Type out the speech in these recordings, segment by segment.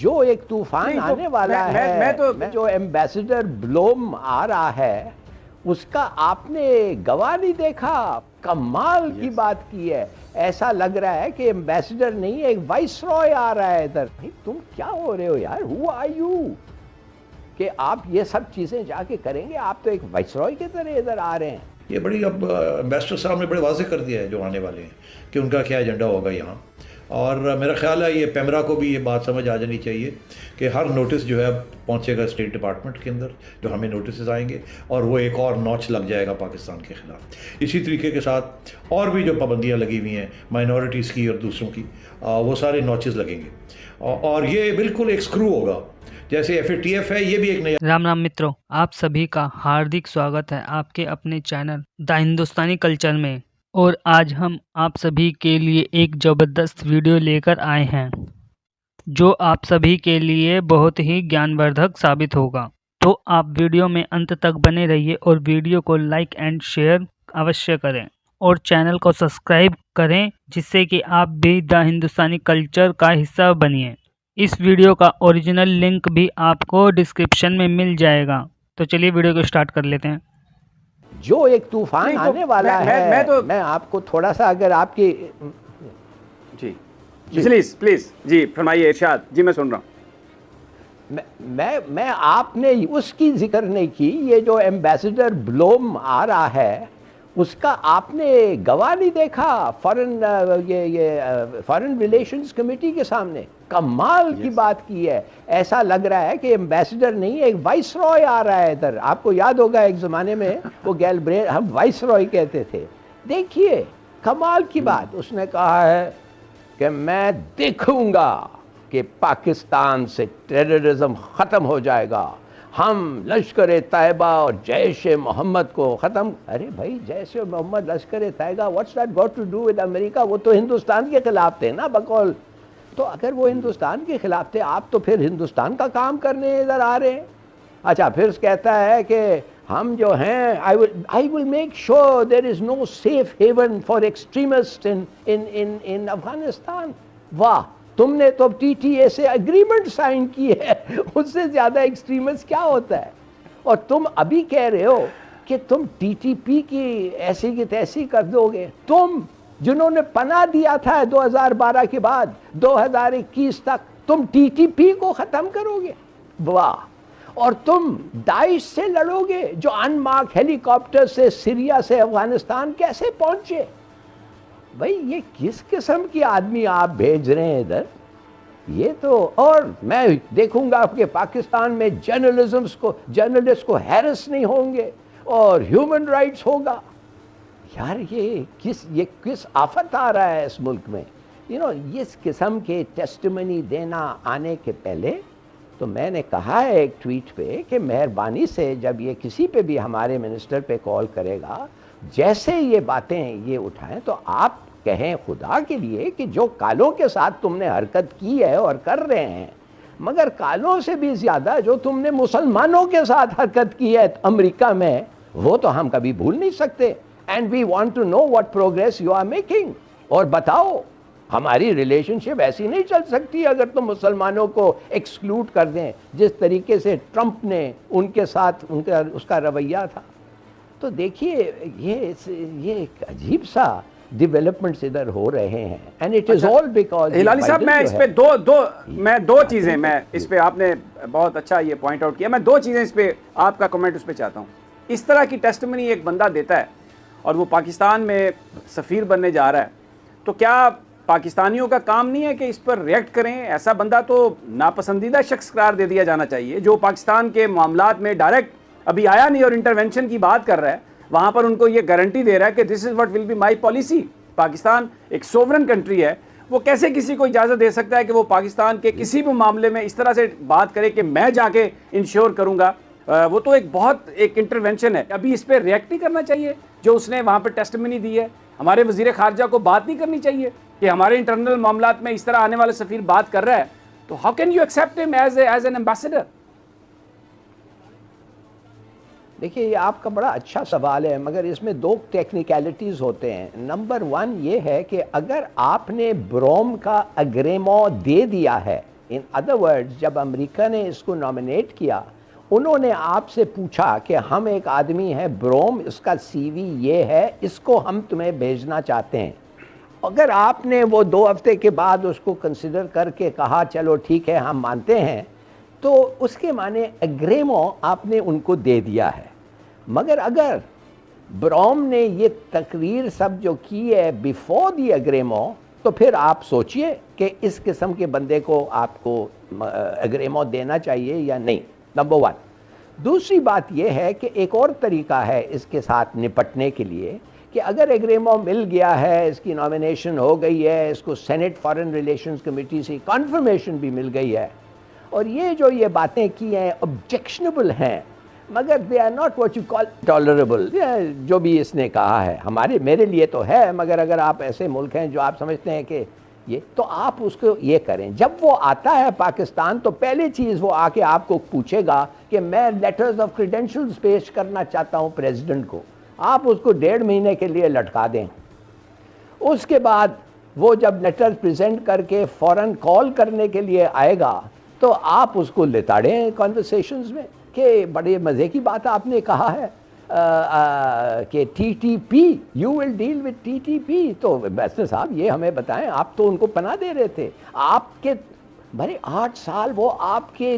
जो एक तूफान आने वाला है, जो एम्बेसडर ब्लोम आ रहा है उसका आपने गवाह नहीं देखा। कमाल की बात की है। ऐसा लग रहा है कि एम्बेसडर नहीं एक वाइस रॉय आ रहा है इधर। तुम क्या हो रहे हो यार, हु आर यू कि आप ये सब चीजें जाके करेंगे? आप तो एक वाइस रॉय की तरह इधर आ रहे हैं। ये बड़ी अब एम्बेसडर साहब ने बड़े वाजे कर दिया है जो आने वाले हैं कि उनका क्या एजेंडा होगा यहाँ। और मेरा ख्याल है ये पैमरा को भी ये बात समझ आ जानी चाहिए कि हर नोटिस जो है पहुँचेगा स्टेट डिपार्टमेंट के अंदर, जो हमें नोटिस आएंगे और वो एक और नॉच लग जाएगा पाकिस्तान के ख़िलाफ़। इसी तरीके के साथ और भी जो पाबंदियाँ लगी हुई हैं माइनॉरिटीज़ की और दूसरों की, वो सारे नॉचेस लगेंगे और ये बिल्कुल एक स्क्रू होगा जैसे FATF है, ये भी एक नया। राम राम मित्रों, आप सभी का हार्दिक स्वागत है आपके अपने चैनल द हिंदुस्तानी कल्चर में। और आज हम आप सभी के लिए एक ज़बरदस्त वीडियो लेकर आए हैं जो आप सभी के लिए बहुत ही ज्ञानवर्धक साबित होगा। तो आप वीडियो में अंत तक बने रहिए और वीडियो को लाइक एंड शेयर अवश्य करें और चैनल को सब्सक्राइब करें जिससे कि आप भी द हिंदुस्तानी कल्चर का हिस्सा बनिए। इस वीडियो का ओरिजिनल लिंक भी आपको डिस्क्रिप्शन में मिल जाएगा। तो चलिए वीडियो को स्टार्ट कर लेते हैं। जो एक तूफान आने वाला है, मैं आपको थोड़ा सा अगर आपकी जी प्लीज जी फरमाइए इरशाद जी, मैं सुन रहा हूँ। मैं आपने उसकी जिक्र नहीं की। ये जो एम्बेसडर ब्लोम आ रहा है उसका आपने गवाह नहीं देखा फॉरेन रिलेशंस कमेटी के सामने। कमाल की बात की है। ऐसा लग रहा है कि एम्बेसडर नहीं एक वाइस रॉय आ रहा है इधर। आपको याद होगा एक ज़माने में वो गैलब्रेन हम वाइस रॉय कहते थे। देखिए कमाल की बात, उसने कहा है कि मैं देखूंगा कि पाकिस्तान से टेररिज्म ख़त्म हो जाएगा, हम लश्कर तैयबा और जैश मोहम्मद को ख़त्म। अरे भाई, Jaish Mohammed Lashkar Taiba, what's that got to do with America? वो तो हिंदुस्तान के ख़िलाफ़ थे ना बकौल। तो अगर वो हिंदुस्तान के ख़िलाफ़ थे, आप तो फिर हिंदुस्तान का काम करने इधर आ रहे हैं। अच्छा, फिर कहता है कि हम जो हैं I will make sure there is no safe haven for extremist in Afghanistan. वाह, तुमने तो TTA से एग्रीमेंट साइन की है, उससे ज़्यादा एक्सट्रीमिस्ट क्या होता है? और तुम अभी कह रहे हो कि तुम TTP की ऐसी की तैसी कर दोगे। तुम जिन्होंने पनाह दिया था 2012 के बाद 2021 तक, तुम TTP को ख़त्म करोगे? वाह। और तुम दाइश से लड़ोगे जो अनमार्क हेलीकॉप्टर से सीरिया से अफगानिस्तान कैसे पहुंचे? भाई, ये किस किस्म की आदमी आप भेज रहे हैं इधर? ये तो, और मैं देखूंगा कि पाकिस्तान में जर्नलिस्ट को हैरेस नहीं होंगे और ह्यूमन राइट्स होगा। यार ये किस आफत आ रहा है इस मुल्क में? इस किस्म के टेस्टिमनी देना आने के पहले तो मैंने कहा है एक ट्वीट पे कि मेहरबानी से जब ये किसी पे भी हमारे मिनिस्टर पे कॉल करेगा, जैसे ये बातें ये उठाएं तो आप कहें खुदा के लिए कि जो कालों के साथ तुमने हरकत की है और कर रहे हैं, मगर कालों से भी ज़्यादा जो तुमने मुसलमानों के साथ हरकत की है अमेरिका में, वो तो हम कभी भूल नहीं सकते। And we want to know what progress you are making. और बताओ, हमारी रिलेशनशिप ऐसी नहीं चल सकती अगर तुम मुसलमानों को एक्सक्लूड कर दें जिस तरीके से ट्रंप ने उनके साथ उसका रवैया था। तो देखिए ये एक अजीब सा डेवलपमेंट्स इधर हो रहे हैं and it is all because. Hilali साहब, मैं इस पे दो चीजें, मैं इस पे आपने बहुत अच्छा ये पॉइंट आउट किया, मैं दो चीजें इस पे आपका कमेंट उस पे चाहता हूँ। इस तरह की टेस्टिमनी एक बंदा देता है और वो पाकिस्तान में सफ़ीर बनने जा रहा है, तो क्या पाकिस्तानियों का काम नहीं है कि इस पर रिएक्ट करें? ऐसा बंदा तो नापसंदीदा शख्स करार दे दिया जाना चाहिए जो पाकिस्तान के मामलात में डायरेक्ट अभी आया नहीं और इंटरवेंशन की बात कर रहा है। वहाँ पर उनको ये गारंटी दे रहा है कि this is what will be my policy. Pakistan एक सोवरेन कंट्री है, वो कैसे किसी को इजाज़त दे सकता है कि वो पाकिस्तान के किसी भी मामले में इस तरह से बात करे कि मैं जाके इंश्योर करूँगा? वो तो एक इंटरवेंशन है। अभी इस पर रिएक्ट नहीं करना चाहिए जो उसने वहाँ पर टेस्टिमनी दी है? हमारे वज़ीर ख़ारजा को बात नहीं करनी चाहिए कि हमारे इंटरनल मामलात में इस तरह आने वाले सफ़ीर बात कर रहा है, तो how can you accept him as an ambassador? देखिए, ये आपका बड़ा अच्छा सवाल है, मगर इसमें दो टेक्निकलिटीज़ होते हैं। नंबर वन ये है कि अगर आपने ब्रोम का अग्रेमो दे दिया है इन अदर वर्ड्स, जब अमेरिका ने इसको नॉमिनेट किया, उन्होंने आपसे पूछा कि हम एक आदमी है ब्रोम, इसका सीवी ये है, इसको हम तुम्हें भेजना चाहते हैं। अगर आपने वो 2 हफ्ते के बाद उसको कंसिडर करके कहा चलो ठीक है हम मानते हैं, तो उसके माने एग्रेमो आपने उनको दे दिया है। मगर अगर ब्रोम ने ये तकरीर सब जो की है बिफोर दी एग्रेमो, तो फिर आप सोचिए कि इस किस्म के बंदे को आपको एग्रेमो देना चाहिए या नहीं, नंबर 1। दूसरी बात यह है कि एक और तरीका है इसके साथ निपटने के लिए कि अगर एग्रेमो मिल गया है, इसकी नॉमिनेशन हो गई है, इसको सेनेट फॉरेन रिलेशंस कमेटी से कन्फर्मेशन भी मिल गई है, और ये बातें की हैं ऑब्जेक्शनेबल हैं, मगर they are not what you call tolerable. जो भी इसने कहा है मेरे लिए तो है, मगर अगर आप ऐसे मुल्क हैं जो आप समझते हैं कि ये, तो आप उसको ये करें। जब वो आता है पाकिस्तान, तो पहली चीज़ वो आके आपको पूछेगा कि मैं लेटर्स ऑफ क्रेडेंशियल्स पेश करना चाहता हूँ प्रेसिडेंट को, आप उसको 1.5 महीने के लिए लटका दें। उसके बाद वो जब लेटर प्रेजेंट करके फ़ौरन कॉल करने के लिए आएगा, तो आप उसको लिताड़ें कॉन्वर्सेशंस में कि बड़े मज़े की बात आपने कहा है कि TTP, you will deal with TTP। तो वैसे साहब ये हमें बताएं, आप तो उनको पनाह दे रहे थे, आपके भरे 8 साल वो आपके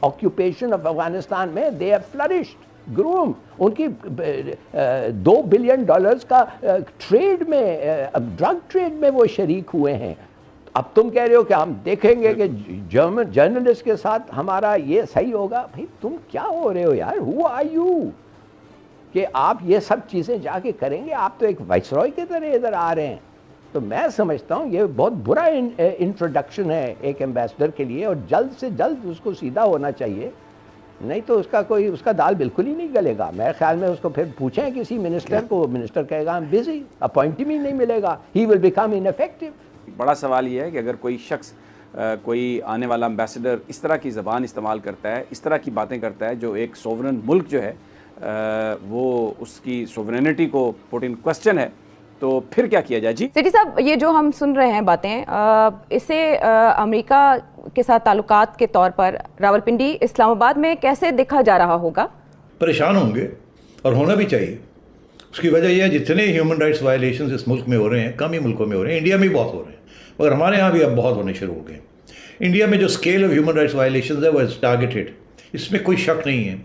ऑक्यूपेशन ऑफ अफगानिस्तान में दे हैव फ्लरिश्ड, ग्रूम, उनकी $2 बिलियन का ट्रेड में, ड्रग ट्रेड में वो शरीक हुए हैं। अब तुम कह रहे हो कि हम देखेंगे कि जर्नलिस्ट के साथ हमारा ये सही होगा। भाई तुम क्या हो रहे हो यार, हु आर यू कि आप ये सब चीज़ें जाके करेंगे? आप तो एक वाइसरॉय की तरह इधर आ रहे हैं। तो मैं समझता हूँ ये बहुत बुरा इंट्रोडक्शन है एक एम्बेसडर के लिए, और जल्द से जल्द उसको सीधा होना चाहिए, नहीं तो उसका दाल बिल्कुल ही नहीं गलेगा। मेरे ख्याल में उसको फिर पूछें किसी मिनिस्टर को, मिनिस्टर कहेगा आई एम बिजी, अपॉइंटमेंट ही नहीं मिलेगा, ही विल बिकम इनइफेक्टिव। बड़ा सवाल ये है कि अगर कोई शख्स कोई आने वाला एम्बेसडर इस तरह की ज़बान इस्तेमाल करता है, इस तरह की बातें करता है, जो एक सोवरेन मुल्क जो है वो उसकी सोवरेनिटी को पुट इन क्वेश्चन है, तो फिर क्या किया जाए? जी सेठी साहब, ये जो हम सुन रहे हैं बातें, इसे अमेरिका के साथ ताल्लुकात के तौर पर रावलपिंडी, इस्लामाबाद में कैसे देखा जा रहा होगा? परेशान होंगे, और होना भी चाहिए। उसकी वजह यह है जितने ह्यूमन राइट्स वायलेशंस इस मुल्क में हो रहे हैं, कम ही मुल्कों में हो रहे हैं, इंडिया में भी बहुत हो रहे हैं, मगर हमारे यहाँ भी अब बहुत होने शुरू हो गए। इंडिया में जो scale of human rights violations है वो इज़ टारगेटेड, इसमें कोई शक नहीं है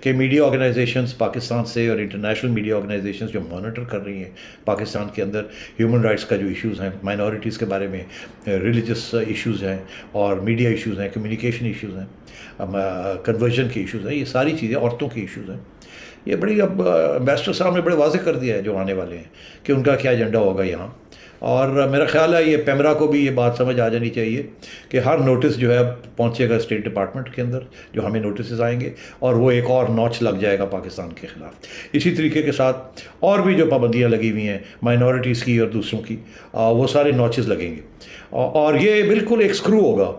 कि मीडिया ऑर्गेनाइजेशंस पाकिस्तान से और इंटरनेशनल मीडिया ऑर्गेनाइजेशंस जो मॉनिटर कर रही हैं पाकिस्तान के अंदर ह्यूमन राइट्स का जो इश्यूज़ हैं, माइनॉरिटीज़ के बारे में, रिलीजियस इश्यूज़ हैं, और मीडिया इश्यूज़ हैं, कम्युनिकेशन इश्यूज़ हैं, कन्वर्जन के इश्यूज़ हैं, ये सारी चीज़ें, औरतों के इश्यूज़ हैं, ये बड़ी अब एम्बेसडर साहब ने बड़े वाज़ेह कर दिया है जो आने वाले हैं कि उनका क्या एजेंडा होगा यहाँ। और मेरा ख्याल है ये पैमरा को भी ये बात समझ आ जानी चाहिए कि हर नोटिस जो है पहुँचेगा स्टेट डिपार्टमेंट के अंदर, जो हमें नोटिस आएंगे, और वो एक और नॉच लग जाएगा पाकिस्तान के ख़िलाफ़। इसी तरीके के साथ और भी जो पाबंदियाँ लगी हुई हैं माइनॉरिटीज़ की और दूसरों की, वो सारे नॉचेस लगेंगे, और ये बिल्कुल एक स्क्रू होगा,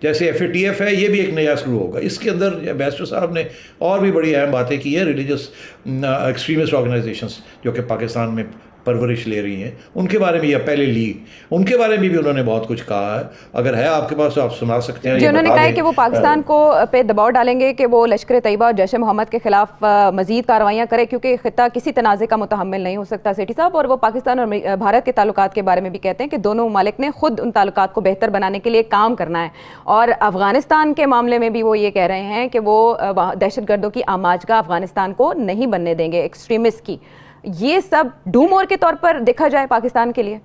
जैसे FATF है, ये भी एक नया स्क्रू होगा। इसके अंदर एम्बेसडर साहब ने और भी बड़ी अहम बातें की है। रिलीजियस एक्सट्रीमिस्ट ऑर्गेनाइजेशंस जो कि पाकिस्तान में परवरिश ले रही हैं, उनके बारे में, या पहले ली, उनके बारे में भी उन्होंने बहुत कुछ कहा है। अगर है आपके पास तो आप सुना सकते हैं। जी, उन्होंने कहा है कि वो पाकिस्तान को पे दबाव डालेंगे कि वो लश्कर तैयबा और जैश मोहम्मद के खिलाफ मजीद कार्रवाइयाँ करे, क्योंकि खिता किसी तनाज़े का मुतहम्मिल नहीं हो सकता सेठी साहब। और वो पाकिस्तान और भारत के ताल्लुकात के बारे में भी कहते हैं कि दोनों ममालिक ने खुद उन ताल्लुकात को बेहतर बनाने के लिए काम करना है। और अफगानिस्तान के मामले में भी वो ये कह रहे हैं कि वो दहशतगर्दों की आमाजगा अफगानिस्तान को नहीं बनने देंगे, एक्सट्रीमिस्ट की। ये सब डूमोर के तौर पर देखा जाए पाकिस्तान के लिए,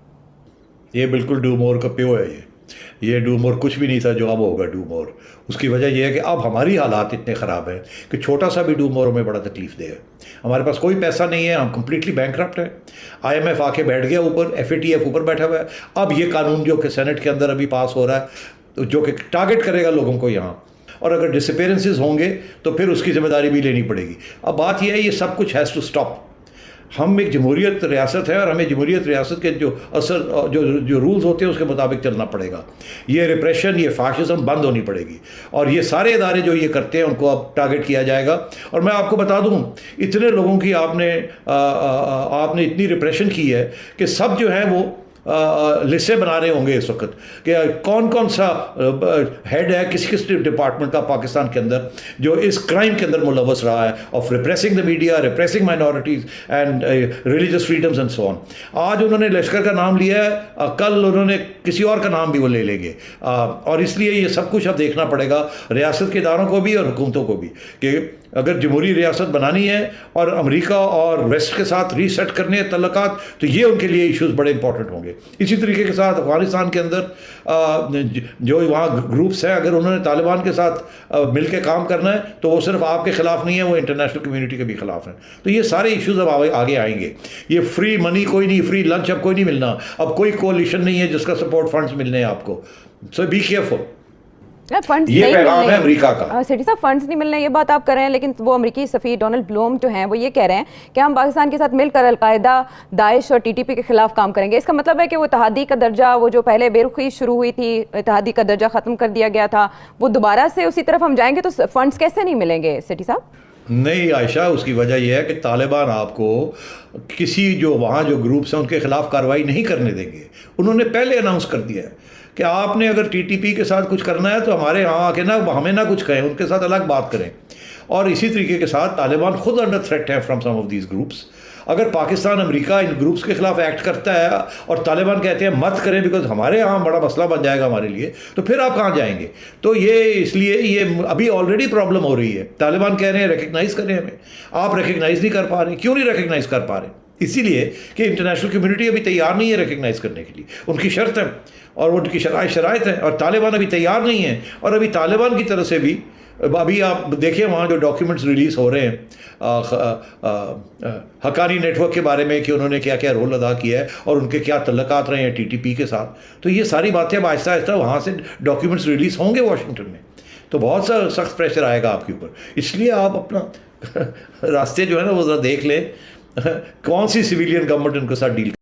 ये बिल्कुल डूमोर का प्यो है। ये डूमोर कुछ भी नहीं था जो अब होगा डूमोर। उसकी वजह यह है कि अब हमारी हालात इतने ख़राब हैं कि छोटा सा भी डूमोर हमें बड़ा तकलीफ़ देगा। हमारे पास कोई पैसा नहीं है, हम कम्प्लीटली बैंकरप्ट हैं। IMF आके बैठ गया ऊपर, FATF ऊपर बैठा हुआ है। अब ये कानून जो कि सेनेट के अंदर अभी पास हो रहा है, जो कि टारगेट करेगा लोगों को यहाँ, और अगर डिसअपीयरेंसेस होंगे तो फिर उसकी ज़िम्मेदारी भी लेनी पड़ेगी। अब बात यह है, ये सब कुछ हैज़ टू स्टॉप। हम एक जमहूरियत रियासत है, और हमें जमहूरियत रियासत के जो असर जो रूल्स होते हैं उसके मुताबिक चलना पड़ेगा। ये रिप्रेशन, ये फाशिज्म बंद होनी पड़ेगी, और ये सारे इदारे जो ये करते हैं उनको अब टारगेट किया जाएगा। और मैं आपको बता दूं, इतने लोगों की आपने इतनी रिप्रेशन की है कि सब जो है वो लिस्टें बना रहे होंगे इस वक्त कि कौन कौन सा हेड है किस किस डिपार्टमेंट का पाकिस्तान के अंदर जो इस क्राइम के अंदर मुलव्वस रहा है of repressing the media, repressing minorities and religious freedoms and so on. आज उन्होंने लश्कर का नाम लिया है, कल उन्होंने किसी और का नाम भी वो ले लेंगे, और इसलिए ये सब कुछ अब देखना पड़ेगा रियासत के इदारों को भी और हुकूमतों को भी कि अगर जमहूरी रियासत बनानी है और अमेरिका और वेस्ट के साथ रीसेट करने हैं तल्लुकात, तो ये उनके लिए इश्यूज बड़े इंपॉर्टेंट होंगे। इसी तरीके के साथ अफगानिस्तान के अंदर जो वहाँ ग्रुप्स हैं, अगर उन्होंने तालिबान के साथ मिल के काम करना है तो वो सिर्फ आपके ख़िलाफ़ नहीं है, वो इंटरनेशनल कम्युनिटी के भी ख़िलाफ़ हैं। तो ये सारे इश्यूज अब आगे आएंगे। ये फ्री मनी कोई नहीं, फ्री लंच अब कोई नहीं मिलना, अब कोई कोalition नहीं है जिसका सपोर्ट फंड्स मिलने हैं आपको। सो बी केयरफुल। फंड्स ये नहीं पैगाम है मिलने, अमेरिका का। सेठी साहब फंड्स नहीं मिलने ये बात आप कर रहे हैं, लेकिन वो अमेरिकी सफ़ीर डोनाल्ड ब्लूम जो हैं वो ये कह रहे हैं कि हम पाकिस्तान के साथ मिलकर अलकायदा, दाइश और टीटीपी के खिलाफ काम करेंगे। इसका मतलब है कि वो इत्तेहादी का दर्जा, वो जो पहले बेरुखी शुरू हुई थी, इत्तेहादी का दर्जा ख़त्म कर दिया गया था, वो दोबारा से उसी तरफ हम जाएंगे, तो फंड्स कैसे नहीं मिलेंगे सेठी साहब? नहीं आयशा, उसकी वजह यह है कि तालिबान आपको किसी जो वहाँ जो ग्रुप्स हैं उनके खिलाफ कार्रवाई नहीं करने देंगे। उन्होंने पहले अनाउंस कर दिया है कि आपने अगर टीटीपी के साथ कुछ करना है तो हमारे यहाँ आके ना हमें ना कुछ कहें, उनके साथ अलग बात करें। और इसी तरीके के साथ तालिबान खुद अंडर थ्रेट है from some of these groups. अगर पाकिस्तान अमेरिका इन ग्रुप्स के खिलाफ एक्ट करता है और तालिबान कहते हैं मत करें बिकॉज हमारे यहाँ बड़ा मसला बन जाएगा हमारे लिए, तो फिर आप कहाँ जाएंगे? तो ये इसलिए ये अभी ऑलरेडी प्रॉब्लम हो रही है। तालिबान कह रहे हैं रिकग्नाइज़ करें हमें, आप रिकग्नाइज़ नहीं कर पा रहे। क्यों नहीं रिकग्नाइज़ कर पा रहे? इसीलिए कि इंटरनेशनल कम्युनिटी अभी तैयार नहीं है रिकग्नाइज़ करने के लिए। उनकी शर्त है और उनकी शराइत है, और तालिबान अभी तैयार नहीं है। और अभी तालिबान की तरफ से भी अभी आप देखिए वहाँ जो डॉक्यूमेंट्स रिलीज़ हो रहे हैं हक्कानी नेटवर्क के बारे में कि उन्होंने क्या क्या रोल अदा किया है और उनके क्या तल्लुकात रहे हैं टीटीपी के साथ, तो ये सारी बातें अब आहिस्ता आहिस्ता वहाँ से डॉक्यूमेंट्स रिलीज़ होंगे वाशिंगटन में, तो बहुत सा सख्त प्रेशर आएगा आपके ऊपर। इसलिए आप अपना रास्ते जो है ना वो ज़रा देख लें कौन सी सिविलियन गवर्नमेंट उनके साथ डील